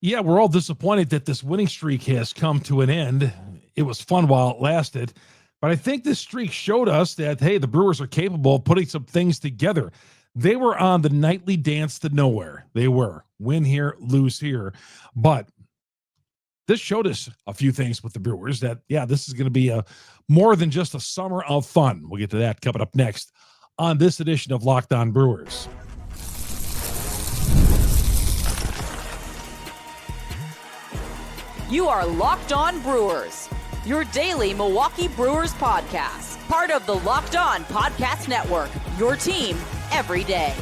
Yeah, we're all disappointed that this winning streak has come to an end. It was fun while it lasted, but I think this streak showed us that, hey, the Brewers are capable of putting some things together. They were on the nightly dance to nowhere. They were win here, lose here. But this showed us a few things with the Brewers that, yeah, this is going to be a more than just a summer of fun. We'll get to that coming up next on this edition of Locked On Brewers. You are Locked On Brewers, your daily Milwaukee Brewers podcast, part of the Locked On Podcast Network, your team every day.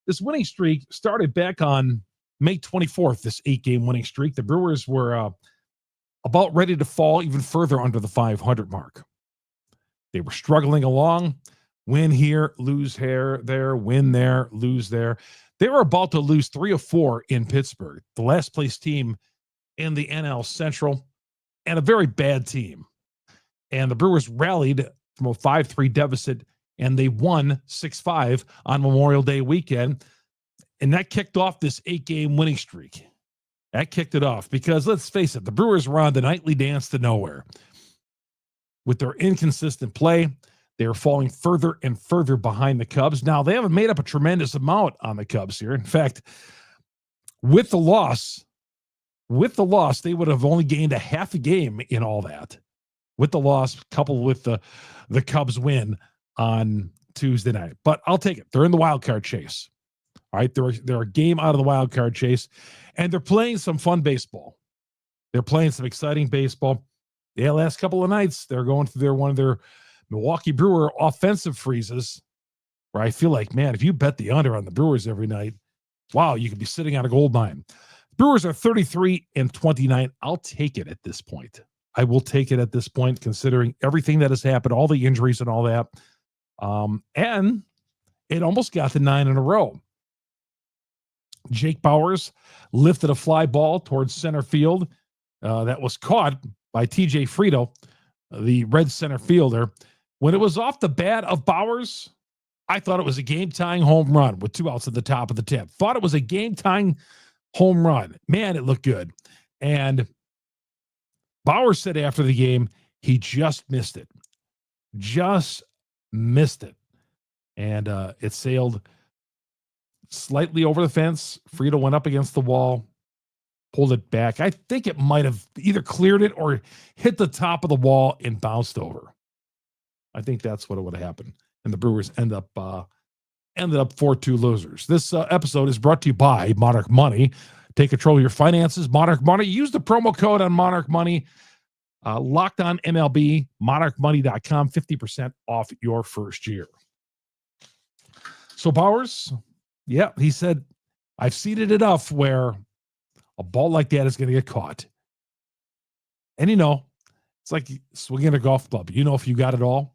This winning streak started back on May 24th, this 8-game winning streak. The Brewers were about ready to fall even further under the 500 mark. They were struggling along, win here, lose here, there, win there, lose there. They were about to lose 3 of 4 in Pittsburgh, the last place team in the NL Central, and a very bad team. And the Brewers rallied from a 5-3 deficit, and they won 6-5 on Memorial Day weekend. And that kicked off this 8-game winning streak. That kicked it off because, let's face it, the Brewers were on the nightly dance to nowhere. With their inconsistent play, they are falling further and further behind the Cubs. Now, they haven't made up a tremendous amount on the Cubs here. In fact, with the loss, they would have only gained a half a game in all that. With the loss, coupled with the Cubs win on Tuesday night. But I'll take it. They're in the wild card chase. All right, they're a game out of the wild card chase, and they're playing some fun baseball. They're playing some exciting baseball. The last couple of nights, they're going through one of their Milwaukee Brewer offensive freezes, where I feel like, man, if you bet the under on the Brewers every night, wow, you could be sitting on a gold mine. Brewers are 33-29. I'll take it at this point. I will take it at this point, considering everything that has happened, all the injuries and all that. And it almost got to 9 in a row. Jake Bauers lifted a fly ball towards center field that was caught by TJ Frito, the Reds center fielder. When it was off the bat of Bauers, I thought it was a game-tying home run with 2 outs at the top of the 10th. Thought it was a game-tying home run. Man, it looked good. And Bauers said after the game, he just missed it. Just missed it. And it sailed slightly over the fence. Frito went up against the wall, pulled it back. I think it might have either cleared it or hit the top of the wall and bounced over. I think that's what would have happened. And the Brewers ended up 4-2 losers. This episode is brought to you by Monarch Money. Take control of your finances. Monarch Money. Use the promo code on Monarch Money. Locked on MLB, monarchmoney.com, 50% off your first year. So Bauers, yeah, he said, I've seen it enough where a ball like that is going to get caught. And it's like swinging a golf club. If you got it all.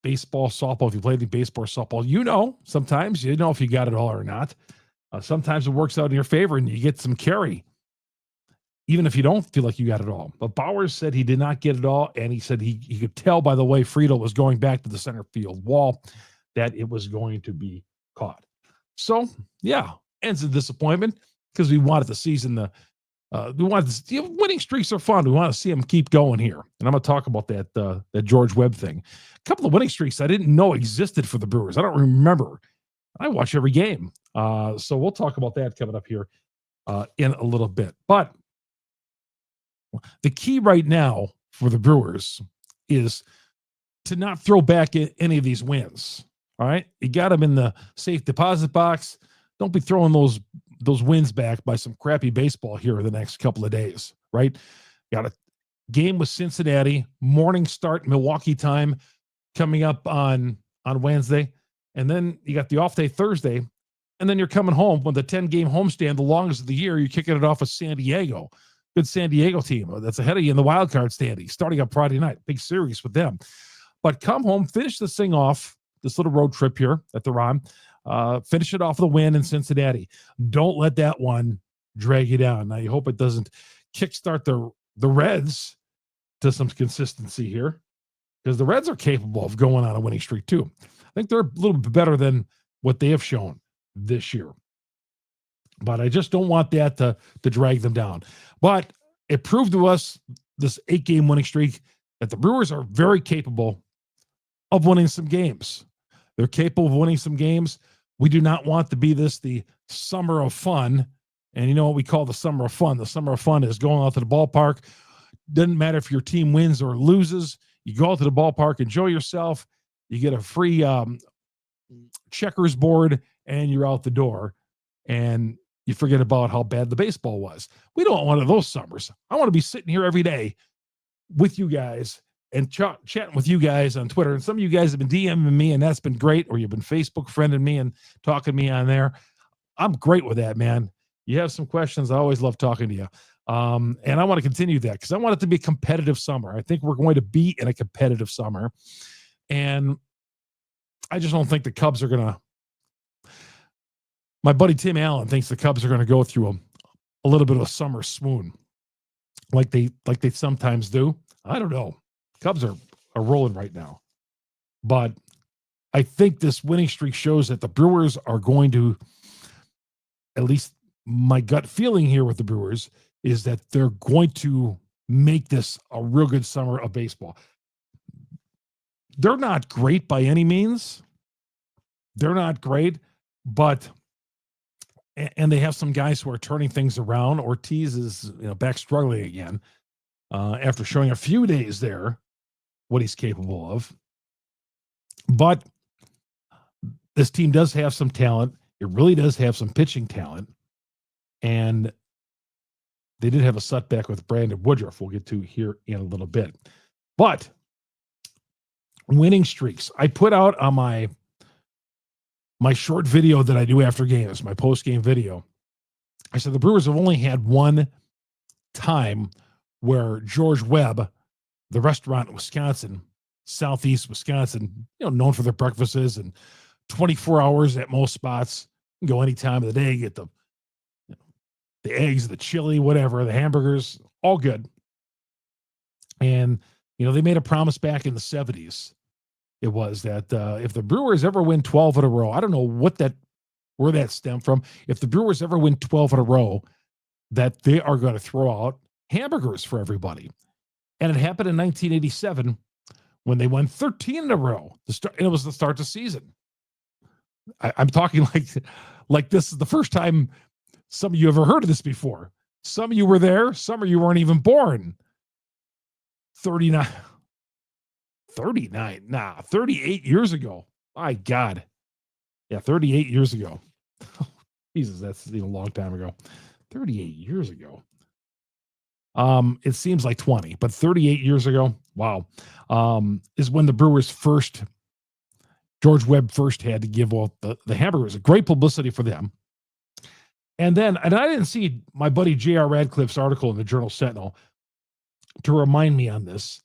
Baseball, softball, if you played the baseball or softball, sometimes if you got it all or not. Sometimes it works out in your favor and you get some carry, even if you don't feel like you got it all. But Bauers said he did not get it all, and he said he could tell by the way Frito was going back to the center field wall that it was going to be caught. So, yeah, ends in disappointment because we wanted the season winning streaks are fun. We want to see them keep going here. And I'm going to talk about that George Webb thing. A couple of winning streaks I didn't know existed for the Brewers. I don't remember. I watch every game. So we'll talk about that coming up here in a little bit. But the key right now for the Brewers is to not throw back any of these wins. All right? You got them in the safe deposit box. Don't be throwing those wins back by some crappy baseball here in the next couple of days, right? Got a game with Cincinnati, morning start Milwaukee time coming up on Wednesday. And then you got the off day Thursday. And then you're coming home with the 10-game homestand, the longest of the year. You're kicking it off with San Diego. Good San Diego team that's ahead of you in the wild card standing, starting up Friday night. Big series with them. But come home, finish this thing off, this little road trip here that they're on. Finish it off with a win in Cincinnati. Don't let that one drag you down. Now, you hope it doesn't kickstart the Reds to some consistency here, because the Reds are capable of going on a winning streak too. I think they're a little bit better than what they have shown this year. But I just don't want that to drag them down. But it proved to us, this 8-game winning streak, that the Brewers are very capable of winning some games. They're capable of winning some games. We do not want to be the summer of fun. And you know what we call the summer of fun? The summer of fun is going out to the ballpark. Doesn't matter if your team wins or loses. You go out to the ballpark, enjoy yourself. You get a free checkers board, and you're out the door. And you forget about how bad the baseball was. We don't want one of those summers. I want to be sitting here every day with you guys and chatting with you guys on Twitter. And some of you guys have been DMing me, and that's been great. Or you've been Facebook friending me and talking to me on there. I'm great with that, man. You have some questions. I always love talking to you. And I want to continue that because I want it to be a competitive summer. I think we're going to be in a competitive summer. And I just don't think the Cubs are going to. My buddy Tim Allen thinks the Cubs are going to go through a little bit of a summer swoon like they sometimes do. I don't know. Cubs are rolling right now. But I think this winning streak shows that the Brewers are going to, at least my gut feeling here with the Brewers, is that they're going to make this a real good summer of baseball. They're not great by any means. They're not great, but and they have some guys who are turning things around. Ortiz is back struggling again after showing a few days there what he's capable of. But this team does have some talent. It really does have some pitching talent. And they did have a setback with Brandon Woodruff we'll get to here in a little bit. But winning streaks. I put out on my short video that I do after games, my post-game video. I said the Brewers have only had one time where George Webb, the restaurant in Wisconsin, southeast Wisconsin, known for their breakfasts and 24 hours at most spots, you can go any time of the day, get the eggs, the chili, whatever, the hamburgers, all good. And, they made a promise back in the 70s. It was that if the Brewers ever win 12 in a row, I don't know where that stemmed from. If the Brewers ever win 12 in a row, that they are going to throw out hamburgers for everybody. And it happened in 1987 when they won 13 in a row. And it was the start of the season. I'm talking like this is the first time some of you ever heard of this before. Some of you were there. Some of you weren't even born. 38 years ago. My God. Yeah, 38 years ago. Jesus, that's a long time ago. 38 years ago. It seems like 20, but 38 years ago, wow, is when the Brewers George Webb first had to give off the hamburgers. A great publicity for them. And I didn't see my buddy J.R. Radcliffe's article in the Journal Sentinel to remind me on this.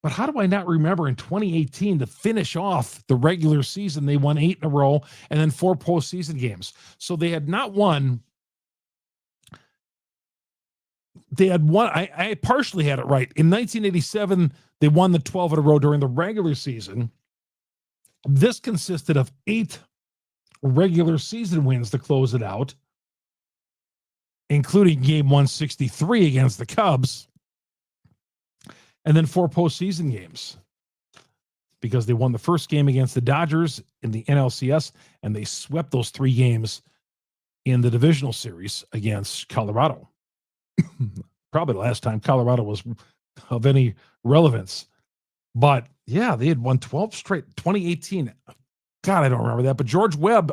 But how do I not remember in 2018 to finish off the regular season, they won 8 in a row and then 4 postseason games. So they had not won. They had won. I partially had it right. In 1987, they won the 12 in a row during the regular season. This consisted of 8 regular season wins to close it out, including game 163 against the Cubs. And then 4 postseason games because they won the first game against the Dodgers in the NLCS, and they swept those 3 games in the divisional series against Colorado. Probably the last time Colorado was of any relevance. But, yeah, they had won 12 straight, 2018. God, I don't remember that. But George Webb,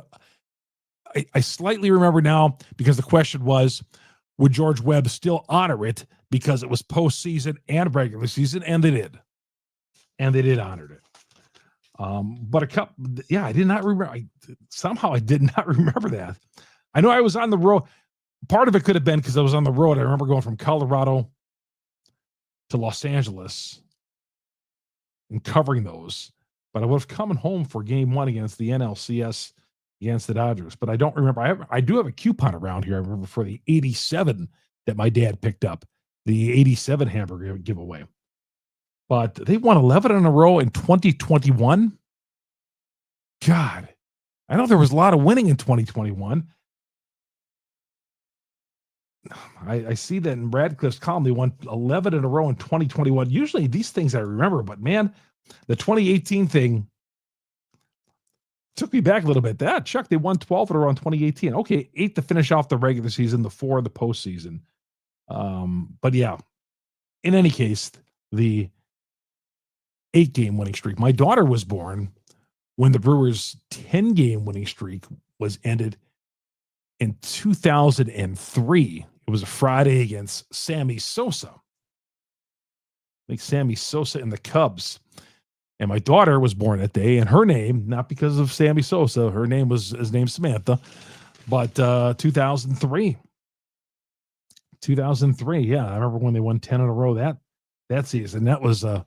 I slightly remember now because the question was, would George Webb still honor it because it was postseason and regular season? And they did. And they did honor it. But I did not remember. Somehow I did not remember that. I know I was on the road. Part of it could have been because I was on the road. I remember going from Colorado to Los Angeles and covering those. But I was coming home for game 1 against the NLCS against the Dodgers. But I don't remember. I do have a coupon around here. I remember for the 87 that my dad picked up, the 87 hamburger giveaway. But they won 11 in a row in 2021. God, I know there was a lot of winning in 2021. I see that in Radcliffe's column, they won 11 in a row in 2021. Usually these things I remember, but man, the 2018 thing took me back a little bit. Chuck, they won 12 in a row in 2018. Okay, 8 to finish off the regular season, the 4 of the postseason. But yeah, in any case, the 8-game winning streak. My daughter was born when the Brewers' 10-game winning streak was ended in 2003. It was a Friday against Sammy Sosa. Sammy Sosa and the Cubs. And my daughter was born that day, and her name, not because of Sammy Sosa, her name was Samantha, but 2003. 2003, yeah. I remember when they won 10 in a row that season. That was a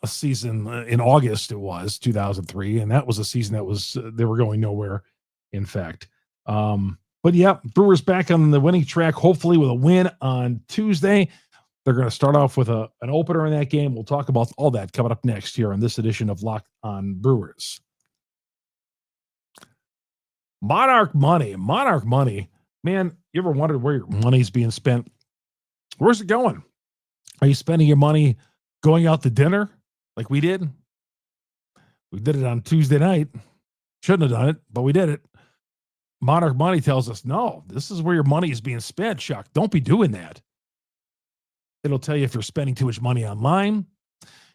season in August, it was 2003, and that was a season that was they were going nowhere, in fact. But yeah, Brewers back on the winning track, hopefully with a win on Tuesday. They're going to start off with an opener in that game. We'll talk about all that coming up next here on this edition of Locked on Brewers. Monarch Money. Man, you ever wondered where your money's being spent? Where's it going? Are you spending your money going out to dinner like we did? We did it on Tuesday night. Shouldn't have done it, but we did it. Monarch Money tells us, no, this is where your money is being spent, Chuck. Don't be doing that. It'll tell you if you're spending too much money online.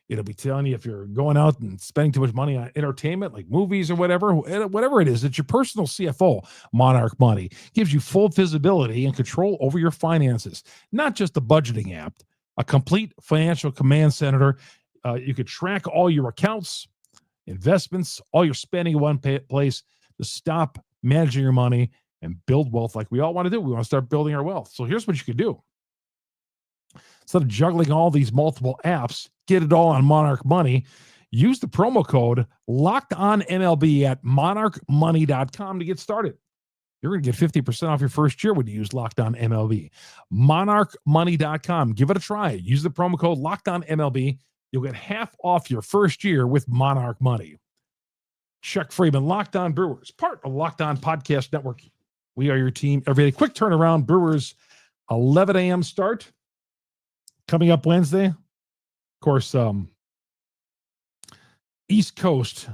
It'll be telling you if you're going out and spending too much money on entertainment, like movies or whatever it is. It's your personal CFO. Monarch Money gives you full visibility and control over your finances, not just a budgeting app, a complete financial command center. You could track all your accounts, investments, all your spending in one place to stop managing your money and build wealth like we all want to do. We want to start building our wealth. So here's what you could do. Instead of juggling all these multiple apps, get it all on Monarch Money. Use the promo code LOCKEDONMLB at monarchmoney.com to get started. You're going to get 50% off your first year when you use Locked On MLB. Monarchmoney.com. Give it a try. Use the promo code Locked On MLB. You'll get half off your first year with Monarch Money. Chuck Freeman, Locked On Brewers, part of Locked On Podcast Network. We are your team every day. Quick turnaround. Brewers, 11 a.m. start. Coming up Wednesday. Of course, East Coast,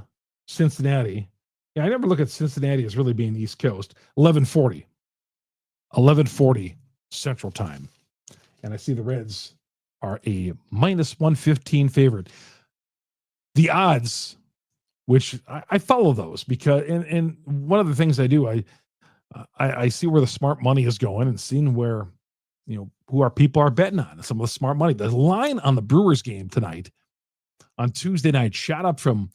Cincinnati. Yeah, I never look at Cincinnati as really being East Coast. 11:40 Central Time. And I see the Reds are a minus 115 favorite. The odds, which I follow those because, and one of the things I do, I see where the smart money is going and seeing where, who our people are betting on. Some of the smart money. The line on the Brewers game tonight on Tuesday night shot up from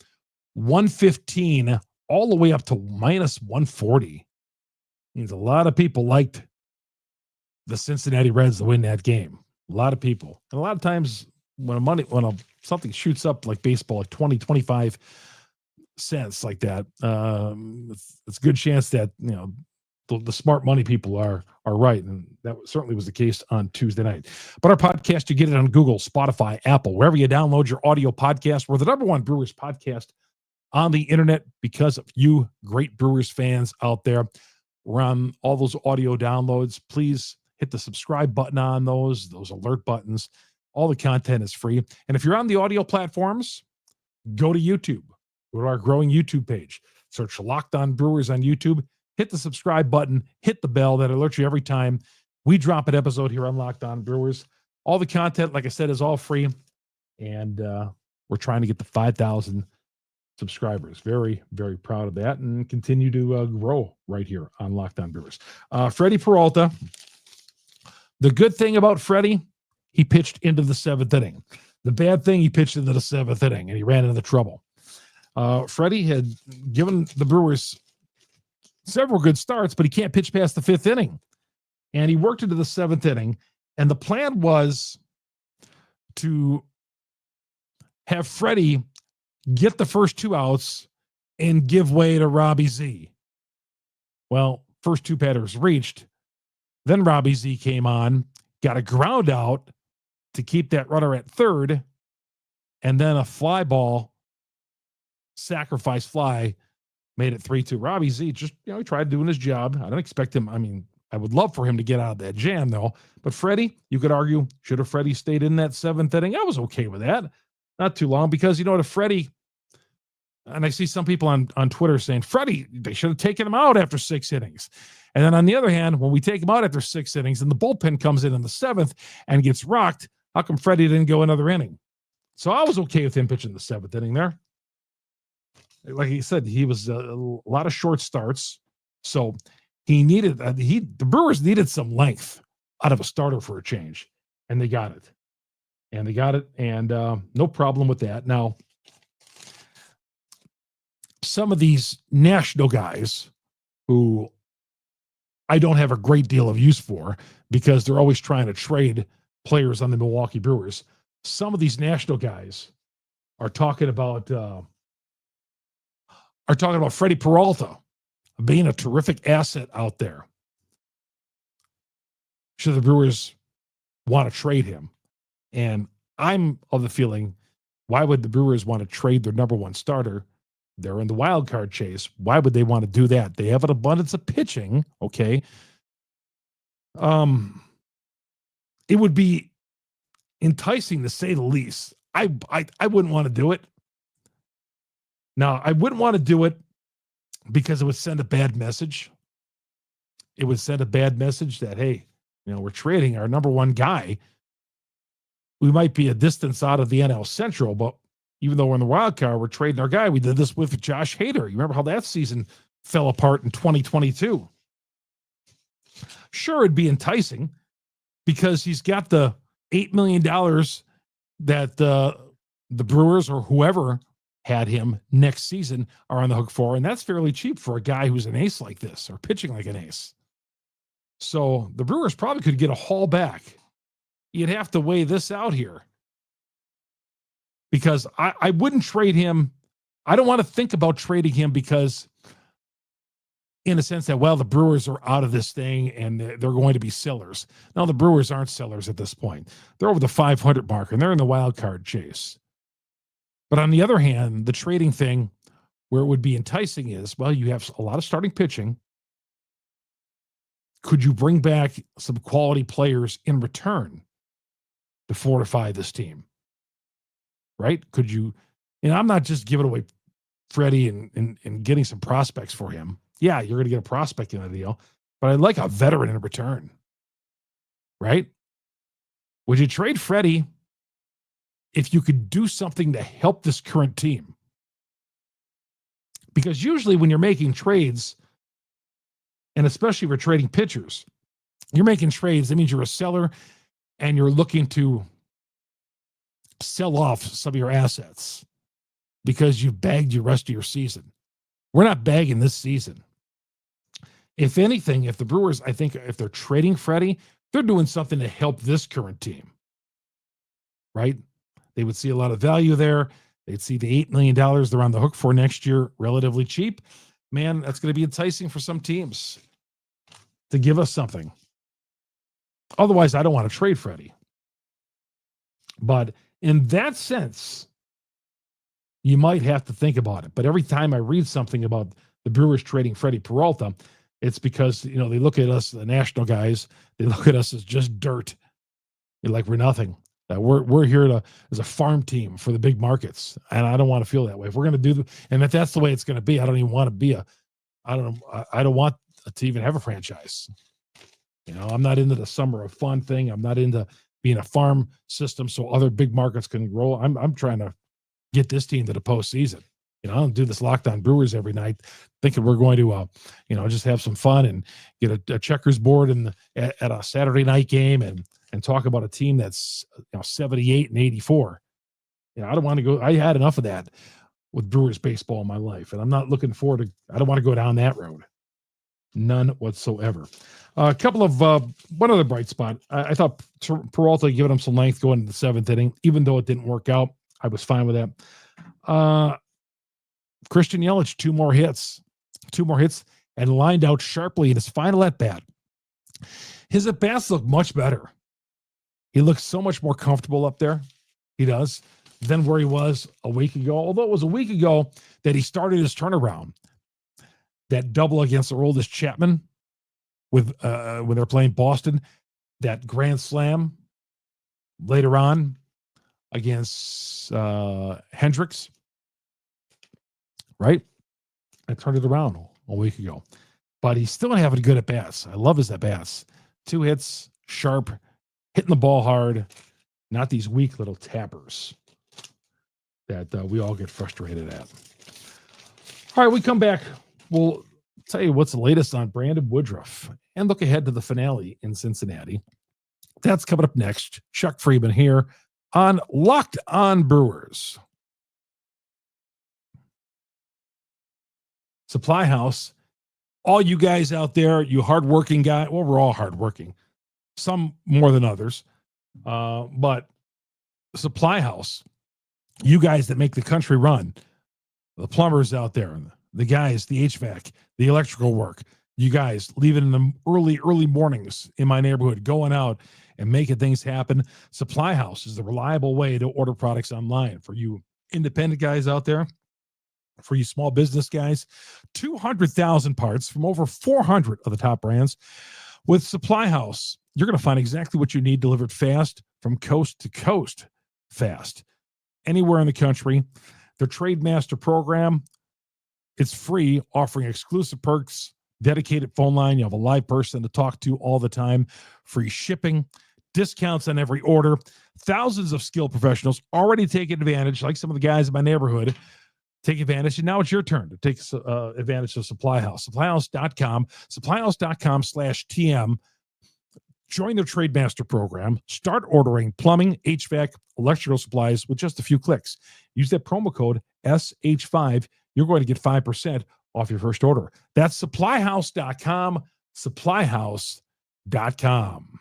115 all the way up to minus 140. Means a lot of people liked the Cincinnati Reds to win that game. A lot of people. And a lot of times when something shoots up like baseball, like 20, 25 cents like that, it's a good chance that, the smart money people are right. And that certainly was the case on Tuesday night. But our podcast, you get it on Google, Spotify, Apple, wherever you download your audio podcast. We're the #1 Brewers podcast on the internet because of you great Brewers fans out there. We're on all those audio downloads. Please hit the subscribe button on those alert buttons. All the content is free. And if you're on the audio platforms, go to YouTube. Go to our growing YouTube page. Search Locked On Brewers on YouTube. Hit the subscribe button. Hit the bell that alerts you every time we drop an episode here on Locked On Brewers. All the content, like I said, is all free. And we're trying to get to 5,000 subscribers. Very, very proud of that and continue to grow right here on Locked On Brewers. Freddy Peralta. The good thing about Freddy, he pitched into the 7th inning. The bad thing, he pitched into the 7th inning and he ran into trouble. Freddy had given the Brewers several good starts, but he can't pitch past the 5th inning. And he worked into the 7th inning. And the plan was to have Freddy get the first 2 outs and give way to Robbie Z. Well, first 2 batters reached. Then Robbie Z came on, got a ground out to keep that runner at 3rd, and then a fly ball, sacrifice fly, made it 3-2. Robbie Z just, he tried doing his job. I don't expect him. I I would love for him to get out of that jam, though. But Freddie, you could argue, should have Freddie stayed in that 7th inning? I was okay with that. Not too long, because you know what, if Freddie, and I see some people on Twitter saying, Freddie, they should have taken him out after 6 innings. And then on the other hand, when we take him out after 6 innings and the bullpen comes in the 7th and gets rocked, how come Freddie didn't go another inning? So I was okay with him pitching the 7th inning there. Like he said, he was a lot of short starts. So he needed, the Brewers needed some length out of a starter for a change. And they got it. And no problem with that. Now, some of these national guys who I don't have a great deal of use for, because they're always trying to trade players on the Milwaukee Brewers. Some of these national guys are talking about Freddy Peralta being a terrific asset out there. Should the Brewers want to trade him? And I'm of the feeling, why would the Brewers want to trade their number one starter? They're in the wild card chase. Why would they want to do that? They have an abundance of pitching. Okay. It would be enticing, to say the least. I wouldn't want to do it. Now, I wouldn't want to do it because it would send a bad message. It would send a bad message that, hey, we're trading our number one guy. We might be a distance out of the NL Central, but even though we're in the wild card, we're trading our guy. We did this with Josh Hader. You remember how that season fell apart in 2022? Sure, it'd be enticing because he's got the $8 million that the Brewers or whoever had him next season are on the hook for, and that's fairly cheap for a guy who's an ace like this or pitching like an ace. So the Brewers probably could get a haul back. You'd have to weigh this out here, because I wouldn't trade him. I don't want to think about trading him because, in a sense that, well, the Brewers are out of this thing and they're going to be sellers. Now, the Brewers aren't sellers at this point. They're over the 500 mark and they're in the wild card chase. But on the other hand, the trading thing where it would be enticing is, well, you have a lot of starting pitching. Could you bring back some quality players in return to fortify this team? Right? Could you, I'm not just giving away Freddie and getting some prospects for him. Yeah, you're going to get a prospect in a deal, but I'd like a veteran in return. Right? Would you trade Freddie if you could do something to help this current team? Because usually when you're making trades, and especially if you're trading pitchers, you're making trades, that means you're a seller and you're looking to sell off some of your assets because you've bagged your rest of your season. We're not bagging this season. If anything, if the Brewers, I think if they're trading Freddie, they're doing something to help this current team. Right? They would see a lot of value there. They'd see the $8 million they're on the hook for next year, relatively cheap. Man, that's going to be enticing for some teams to give us something. Otherwise, I don't want to trade Freddie. But in that sense, you might have to think about it. But every time I read something about the Brewers trading Freddy Peralta, it's because, they look at us, the national guys, they look at us as just dirt. They're like, we're nothing. That we're here as a farm team for the big markets, and I don't want to feel that way. If we're going to do and if that's the way it's going to be, I don't even want to be I don't want to even have a franchise. I'm not into the summer of fun thing. I'm not into being a farm system so other big markets can grow. I'm trying to get this team to the postseason. I don't do this lockdown Brewers every night thinking we're going to just have some fun and get a checkers board at a Saturday night game and talk about a team that's 78 and 84. I don't want to go. I had enough of that with Brewers baseball in my life, and I'm not looking forward to. I don't want to go down that road. None whatsoever. A couple of one other bright spot. I thought Peralta giving him some length going into the 7th inning, even though it didn't work out. I was fine with that. Christian Yelich, two more hits, and lined out sharply in his final at bat. His at bats look much better. He looks so much more comfortable up there. He does, than where he was a week ago. Although it was a week ago that he started his turnaround. That double against Aroldis Chapman with when they're playing Boston, that grand slam later on against Hendricks, right? I turned it around a week ago. But he's still having good at bats. I love his at bats. 2 hits, sharp, hitting the ball hard, not these weak little tappers that we all get frustrated at. All right, we come back. We'll tell you what's the latest on Brandon Woodruff and look ahead to the finale in Cincinnati. That's coming up next. Chuck Freeman here on Locked On Brewers. Supply House. All you guys out there, you hardworking guy. Well, we're all hardworking. Some more than others. But Supply House, you guys that make the country run, the plumbers out there, the guys, the HVAC, the electrical work, you guys leaving in the early mornings in my neighborhood, going out and making things happen. Supply House is the reliable way to order products online for you independent guys out there. For you small business guys, 200,000 parts from over 400 of the top brands. With Supply House, you're going to find exactly what you need delivered fast from coast to coast fast. Anywhere in the country. Their Trade Master program, it's free, offering exclusive perks, dedicated phone line. You have a live person to talk to all the time, free shipping, discounts on every order. Thousands of skilled professionals already taking advantage, like some of the guys in my neighborhood. Take advantage, and now it's your turn to take advantage of Supply House. SupplyHouse.com, SupplyHouse.com/TM. Join their Trade Master program. Start ordering plumbing, HVAC, electrical supplies with just a few clicks. Use that promo code SH5. You're going to get 5% off your first order. That's SupplyHouse.com, SupplyHouse.com.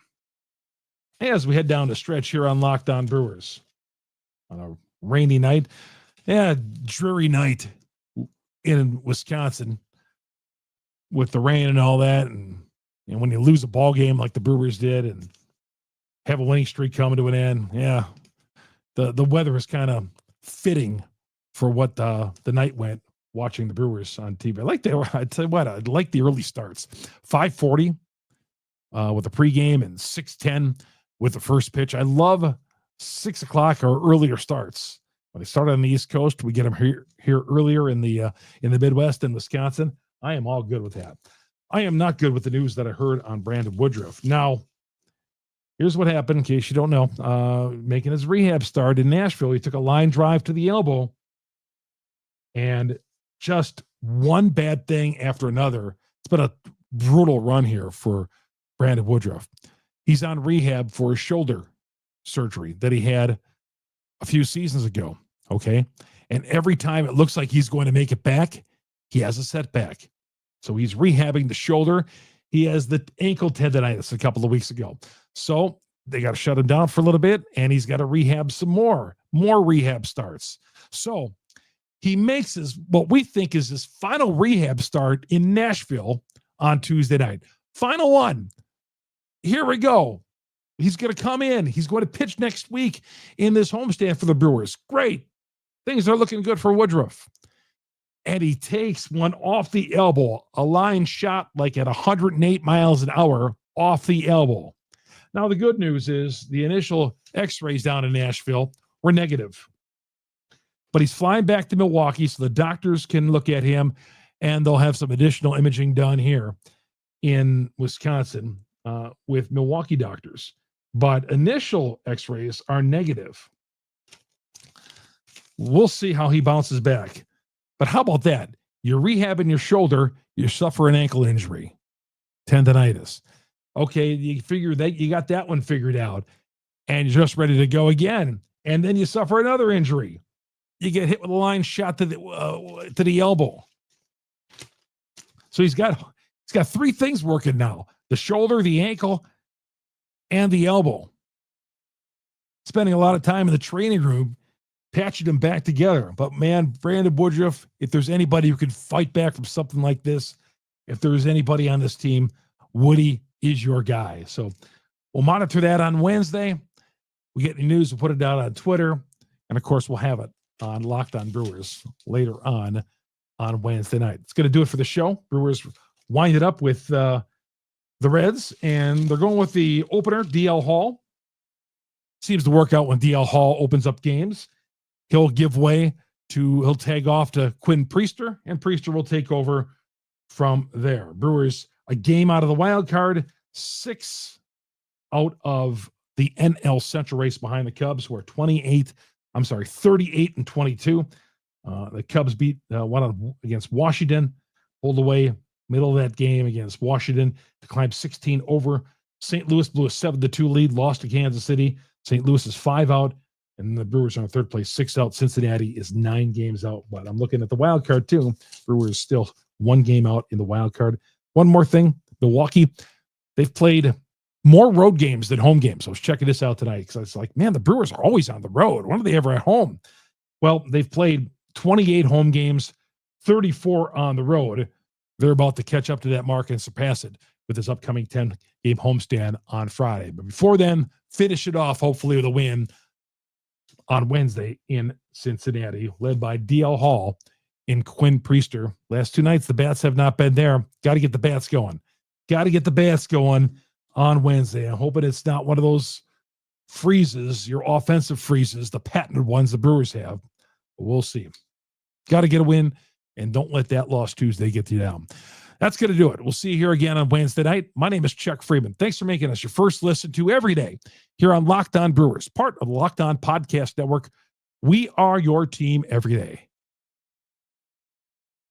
As we head down the stretch here on Locked On Brewers on a rainy night. Yeah, dreary night in Wisconsin with the rain and all that. And when you lose a ball game like the Brewers did and have a winning streak coming to an end, yeah, the weather is kind of fitting for what the night went watching the Brewers on TV. I tell you what, I like the early starts. 5:40 with the pregame and 6:10 with the first pitch. I love 6 o'clock or earlier starts. When they start on the East Coast, we get them here earlier in the Midwest and Wisconsin. I am all good with that. I am not good with the news that I heard on Brandon Woodruff. Now, here's what happened, in case you don't know. Making his rehab start in Nashville, he took a line drive to the elbow, and just one bad thing after another. It's been a brutal run here for Brandon Woodruff. He's on rehab for his shoulder surgery that he had a few seasons ago. Okay. And every time it looks like he's going to make it back, he has a setback. So he's rehabbing the shoulder. He has the ankle tendonitis a couple of weeks ago. So they got to shut him down for a little bit, and he's got to rehab some more rehab starts. So he makes what we think is his final rehab start in Nashville on Tuesday night. Final one. Here we go. He's going to come in. He's going to pitch next week in this homestand for the Brewers. Great. Things are looking good for Woodruff. And he takes one off the elbow, a line shot like at 108 miles an hour off the elbow. Now, the good news is the initial x-rays down in Nashville were negative. But he's flying back to Milwaukee so the doctors can look at him, and they'll have some additional imaging done here in Wisconsin with Milwaukee doctors. But initial x-rays are negative. We'll see how he bounces back. But how about that? You're rehabbing your shoulder, you suffer an ankle injury, tendonitis. Okay, you figure that you got that one figured out, and you're just ready to go again. And then you suffer another injury. You get hit with a line shot to the elbow. So he's got 3 things working now: the shoulder, the ankle, and the elbow. Spending a lot of time in the training room patching them back together. But man, Brandon Woodruff, if there's anybody who can fight back from something like this, if there's anybody on this team, Woody is your guy. So we'll monitor that on Wednesday. We get any news, we'll put it out on Twitter. And of course, we'll have it on Locked On Brewers later on Wednesday night. It's going to do it for the show. Brewers wind it up with the Reds, and they're going with the opener, DL Hall. Seems to work out when DL Hall opens up games. He'll tag off to Quinn Priester, and Priester will take over from there. Brewers, a game out of the wild card, 6 out of the NL Central race behind the Cubs, who are 38-22. The Cubs beat one against Washington, pulled away middle of that game against Washington to climb 16 over. St. Louis blew a 7-2 lead, lost to Kansas City. St. Louis is 5 out, and the Brewers are in third place, 6 out. Cincinnati is 9 games out, but I'm looking at the wild card too. Brewers still 1 game out in the wild card. One more thing, Milwaukee, they've played more road games than home games. I was checking this out tonight because I was like, man, the Brewers are always on the road. When are they ever at home? Well, they've played 28 home games, 34 on the road. They're about to catch up to that mark and surpass it with this upcoming 10-game homestand on Friday. But before then, finish it off, hopefully, with a win on Wednesday in Cincinnati, led by DL Hall and Quinn Priester. Last 2 nights, the bats have not been there. Got to get the bats going. On Wednesday. I'm hoping it's not one of those freezes, your offensive freezes, the patented ones the Brewers have. But we'll see. Got to get a win, and don't let that loss Tuesday get you down. That's going to do it. We'll see you here again on Wednesday night. My name is Chuck Freeman. Thanks for making us your first listen to every day here on Locked On Brewers, part of the Locked On Podcast Network. We are your team every day.